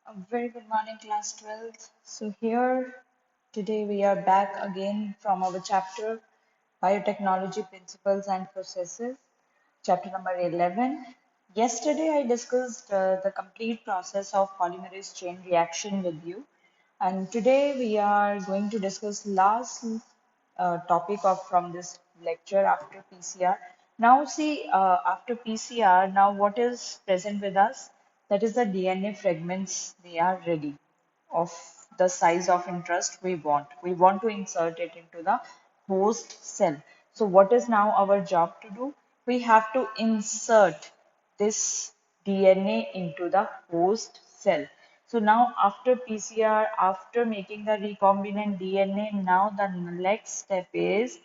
A very good morning, class 12th. So, here today we are back again from our chapter Biotechnology Principles and Processes, chapter number 11. Yesterday, I discussed the complete process of polymerase chain reaction with you, and today we are going to discuss last topic of from this lecture after PCR. Now, see, after PCR, now what is present with us? That is the DNA fragments, they are ready of the size of interest we want. We want to insert it into the host cell. So what is now our job to do? We have to insert this DNA into the host cell. So now after PCR, after making the recombinant DNA, now the next step is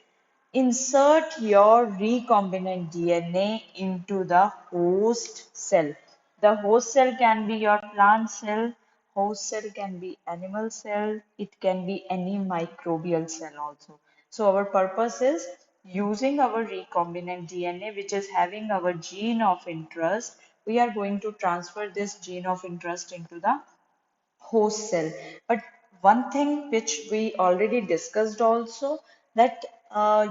insert your recombinant DNA into the host cell. The host cell can be your plant cell, host cell can be animal cell, it can be any microbial cell also. So our purpose is using our recombinant DNA, which is having our gene of interest, we are going to transfer this gene of interest into the host cell. But one thing which we already discussed also, that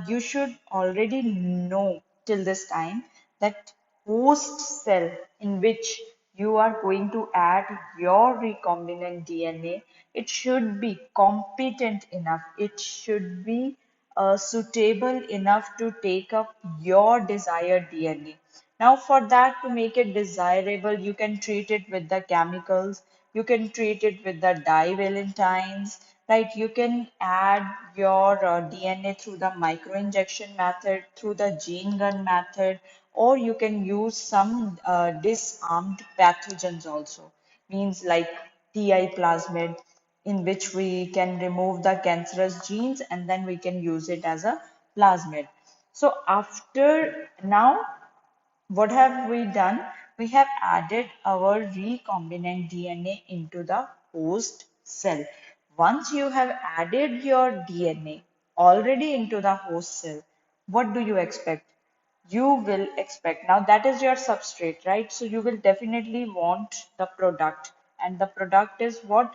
you should already know till this time that host cell in which you are going to add your recombinant DNA, it should be competent enough. It should be suitable enough to take up your desired DNA. Now, for that to make it desirable, you can treat it with the chemicals, you can treat it with the divalentines, right? You can add your DNA through the microinjection method, through the gene gun method, or you can use some disarmed pathogens also, means like TI plasmid, in which we can remove the cancerous genes and then we can use it as a plasmid. So after now, what have we done? We have added our recombinant DNA into the host cell. Once you have added your DNA already into the host cell, what do you expect? You will expect, now that is your substrate, right? So you will definitely want the product, and the product is what?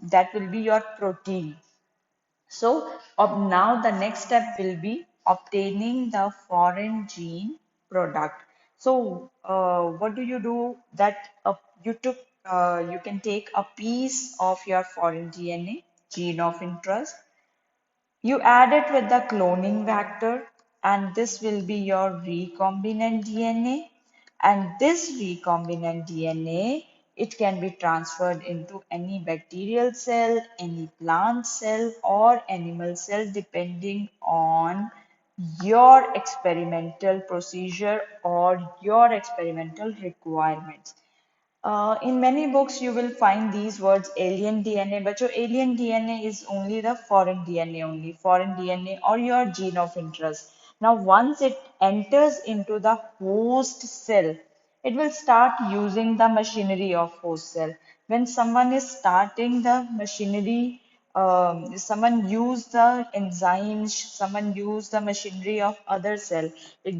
That will be your protein. So now the next step will be obtaining the foreign gene product. So what do you do? That you can take a piece of your foreign DNA, gene of interest, you add it with the cloning vector, and this will be your recombinant DNA. And this recombinant DNA, it can be transferred into any bacterial cell, any plant cell, or animal cell, depending on your experimental procedure or your experimental requirements. In many books, you will find these words alien DNA, but your alien DNA is only the foreign DNA, only foreign DNA or your gene of interest. Now, once it enters into the host cell, it will start using the machinery of host cell. When someone is starting the machinery, someone use the enzymes, someone use the machinery of other cell,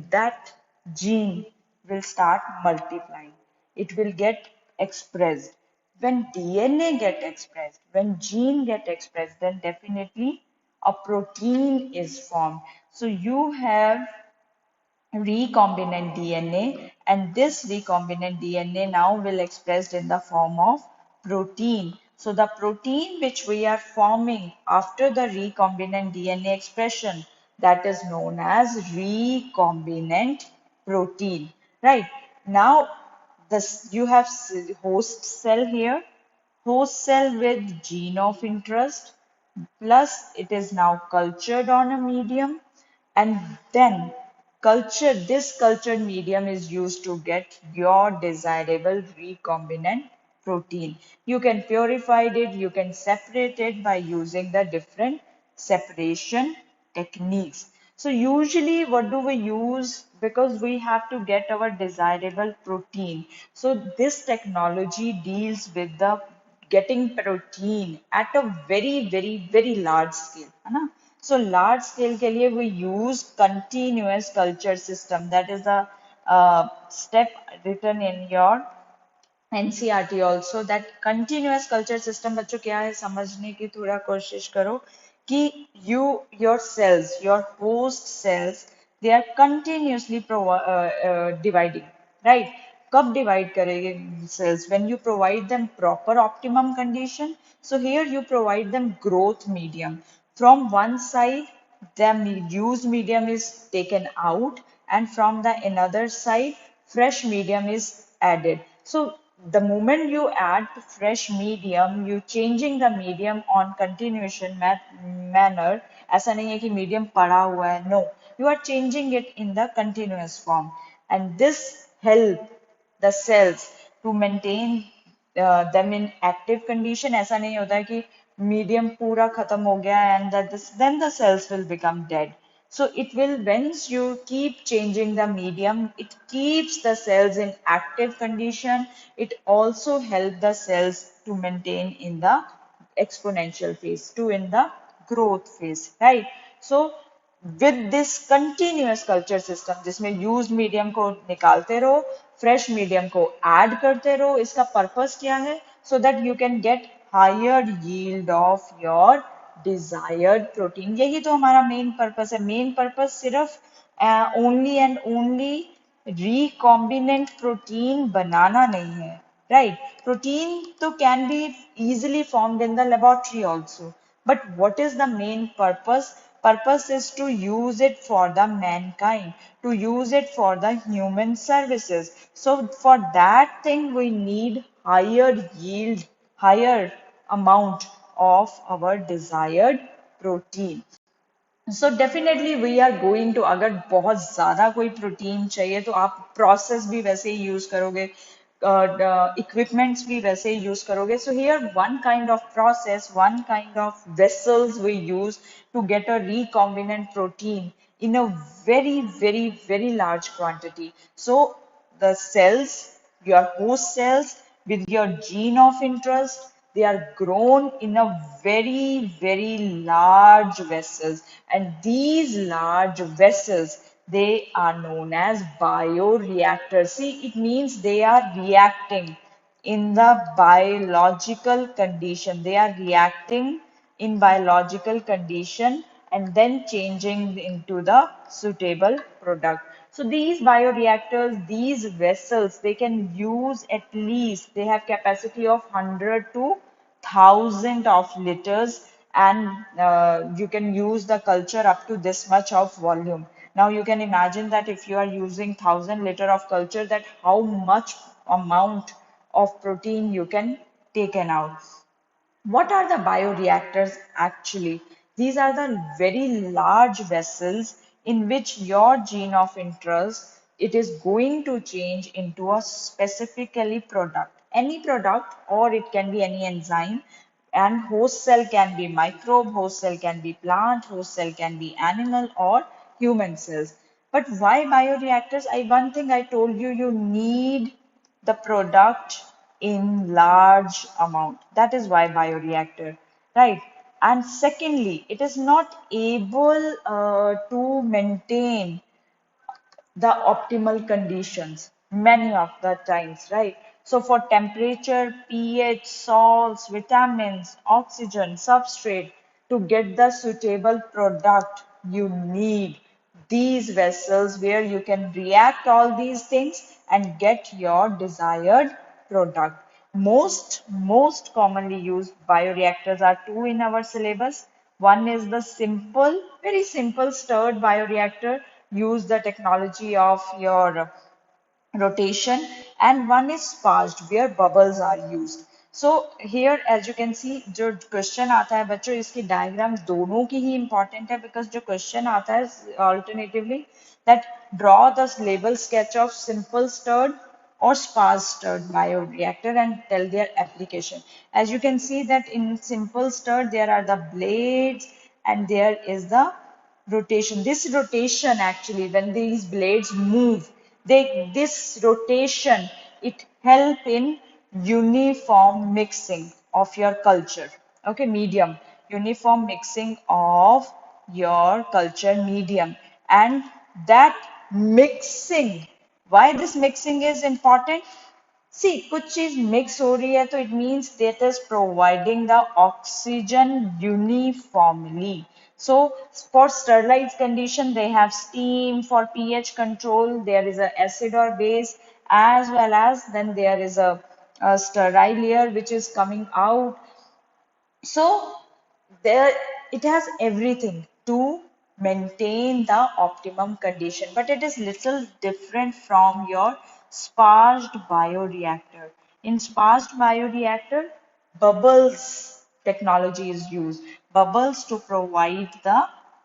that gene will start multiplying, it will get expressed. When DNA get expressed, when gene get expressed, then definitely a protein is formed. So you have recombinant DNA, and this recombinant DNA now will expressed in the form of protein. So the protein which we are forming after the recombinant DNA expression, that is known as recombinant protein, right? Now this you have host cell here, host cell with gene of interest, plus it is now cultured on a medium, and then this cultured medium is used to get your desirable recombinant protein. You can purify it, you can separate it by using the different separation techniques. So usually what do we use? Because we have to get our desirable protein. So this technology deals with the getting protein at a very large scale, है ना? So large scale के लिए we use continuous culture system. That is a step written in your NCERT also that continuous culture system बच्चों क्या है समझने की थोड़ा कोशिश करो कि you your cells your host cells they are continuously dividing right कब डिवाइड करेंगे cells when you provide them proper optimum condition so here you provide them growth medium from one side the used medium is taken out and from the another side fresh medium is added so the moment you add fresh medium you changing the medium on continuation manner ऐसा नहीं है कि medium पड़ा हुआ है no you are changing it in the continuous form and this help the cells to maintain them in active condition ऐसा नहीं होता है कि medium पूरा खत्म हो गया and that then the cells will become dead so it will once you keep changing the medium it keeps the cells in active condition it also help the cells to maintain in the exponential phase to in the growth phase right so with this continuous culture system जिसमें used medium को निकालते रहो fresh medium को add करते रहो इसका purpose क्या है so that you can get higher yield of your desired protein यही तो हमारा main purpose है main purpose सिर्फ only and only recombinant protein बनाना नहीं है right protein तो can be easily formed in the laboratory also but what is the main purpose purpose is to use it for the mankind to use it for the human services so for that thing we need higher yield higher amount of our desired protein so definitely we are going to अगर बहुत ज्यादा कोई protein चाहिए तो आप process भी वैसे ही यूज करोगे इक्विपमेंट्स भी वैसे ही यूज करोगे so here one kind of process one kind of vessels we use to get a recombinant protein in a very large quantity so the cells your host cells with your gene of interest they are grown in a very large vessels and these large vessels they are known as bioreactors see it means they are reacting in the biological condition they are reacting in biological condition and then changing into the suitable product so these bioreactors these vessels they can use at least they have capacity of 100 to 1000 of liters and you can use the culture up to this much of volume now you can imagine that if you are using 1000 liter of culture that how much amount of protein you can taken out what are the bioreactors actually? These are the very large vessels in which your gene of interest it is going to change into a specifically product. Any product or it can be any enzyme and host cell can be microbe, host cell can be plant, host cell can be animal or human cells. But why bioreactors? One thing I told you, you need the product in large amount. That is why bioreactor, right? And secondly, it is not able to maintain the optimal conditions many of the times, right? So for temperature, pH, salts, vitamins, oxygen, substrate, to get the suitable product, you need these vessels where you can react all these things and get your desired product. Most commonly used bioreactors are two in our syllabus. One is the simple, very simple stirred bioreactor. Use the technology of your rotation and one is sparged where bubbles are used. So here as you can see जो question आता है बच्चों इसकी diagram दोनों की ही important है because जो question आता है alternatively that draw the label sketch of simple stirred or sparse stirred bioreactor and tell their application. As you can see that in simple stirred there are the blades and there is the rotation. This rotation actually, when these blades move, this rotation, it help in uniform mixing of your culture. Okay, medium, uniform mixing of your culture medium. And that mixing, why this mixing is important? सी कुछ चीज mix हो रही है तो it means that is providing the oxygen uniformly. So for sterilized condition they have steam. For pH control there is a acid or base, as well as then there is a sterile layer which is coming out. So there it has everything to maintain the optimum condition, but it is little different from your sparged bioreactor. In sparged bioreactor, bubbles technology is used. Bubbles to provide the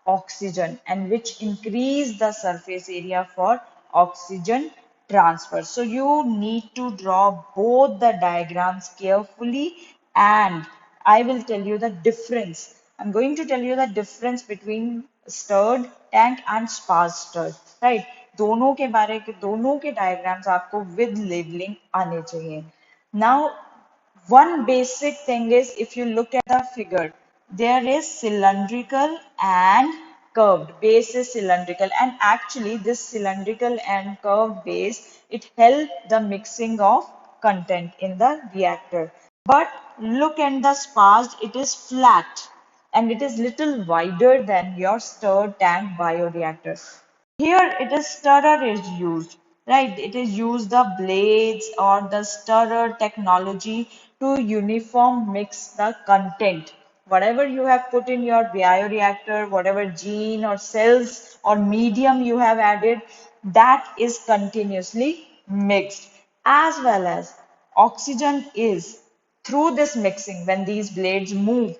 oxygen and which increase the surface area for oxygen transfer. So you need to draw both the diagrams carefully, and I will tell you the difference. I'm going to tell you the difference between stirred tank and sparse stirred, right? दोनों के diagrams आपको with labeling आने चाहिए. Now one basic thing is, if you look at the figure, there is cylindrical and curved. Base is cylindrical, and actually this cylindrical and curved base, it helps the mixing of content in the reactor. But look at the sparged, it is flat and it is little wider than your stirred tank bioreactor. Here it is stirrer is used, right? It is used the blades or the stirrer technology to uniform mix the content. Whatever you have put in your bioreactor, whatever gene or cells or medium you have added, that is continuously mixed. As well as oxygen is through this mixing. When these blades move,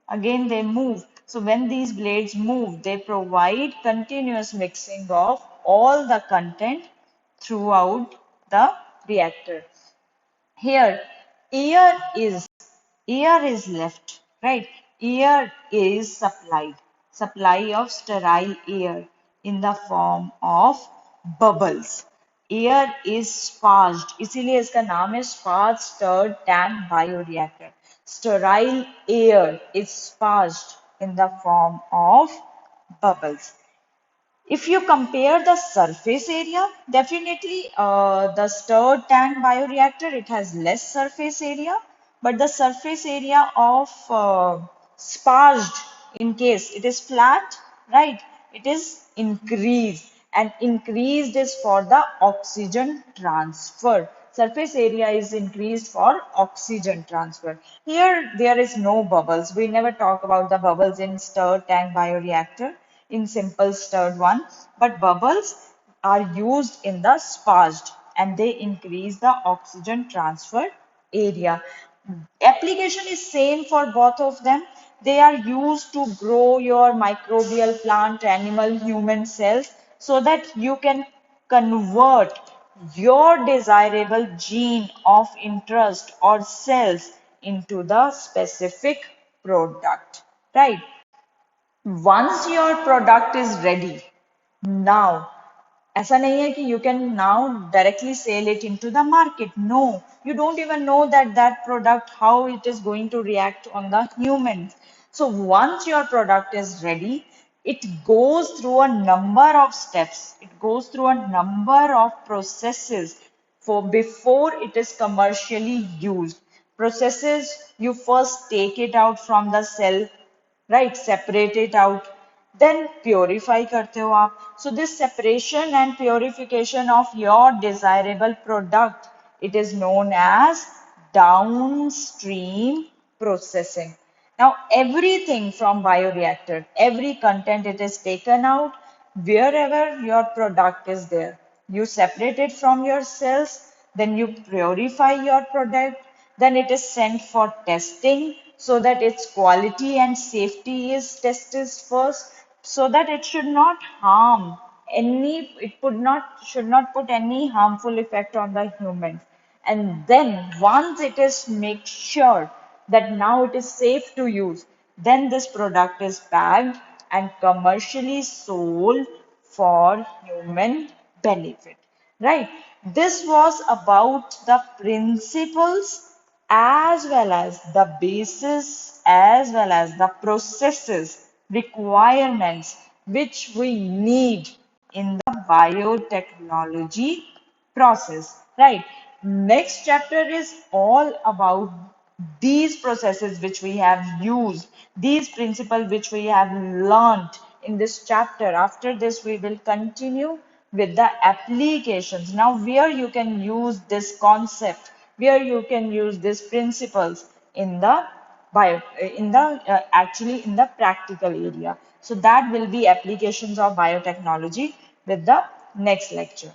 again they move. So when these blades move, they provide continuous mixing of all the content throughout the reactor. Here, air is air is left, right? Air is supplied, supply of sterile air in the form of bubbles. Air is sparged, इसीलिए इसका नाम है sparged stirred tank bioreactor. Sterile air is sparged in the form of bubbles. If you compare the surface area, definitely the stirred tank bioreactor, it has less surface area, but the surface area of sparged, in case it is flat, right, it is increased, and increased is for the oxygen transfer. Surface area is increased for oxygen transfer. Here there is no bubbles. We never talk about the bubbles in stirred tank bioreactor, in simple stirred one, but bubbles are used in the sparged and they increase the oxygen transfer area. Application is same for both of them. They are used to grow your microbial, plant, animal, human cells so that you can convert your desirable gene of interest or cells into the specific product, right? Once your product is ready, now ऐसा नहीं है कि you can now directly sell it into the market. No, you don't even know that that product, how it is going to react on the humans. So once your product is ready, it goes through a number of steps. It goes through a number of processes for before it is commercially used. Processes, you first take it out from the cell, right? Separate it out, then purify करते हो आप. So this separation and purification of your desirable product, it is known as downstream processing. Now everything from bioreactor, every content, it is taken out wherever your product is there. You separate it from your cells, then you purify your product, then it is sent for testing so that its quality and safety is tested first, so that it should not harm any, it should not put any harmful effect on the humans. And then once it is make sure that now it is safe to use, then this product is packed and commercially sold for human benefit, right? This was about the principles as well as the basis as well as the processes requirements which we need in the biotechnology process, right? Next chapter is all about these processes which we have used, these principles which we have learned in this chapter. After this, we will continue with the applications. Now, where you can use this concept, where you can use these principles in the actually in the practical area. So that will be applications of biotechnology with the next lecture.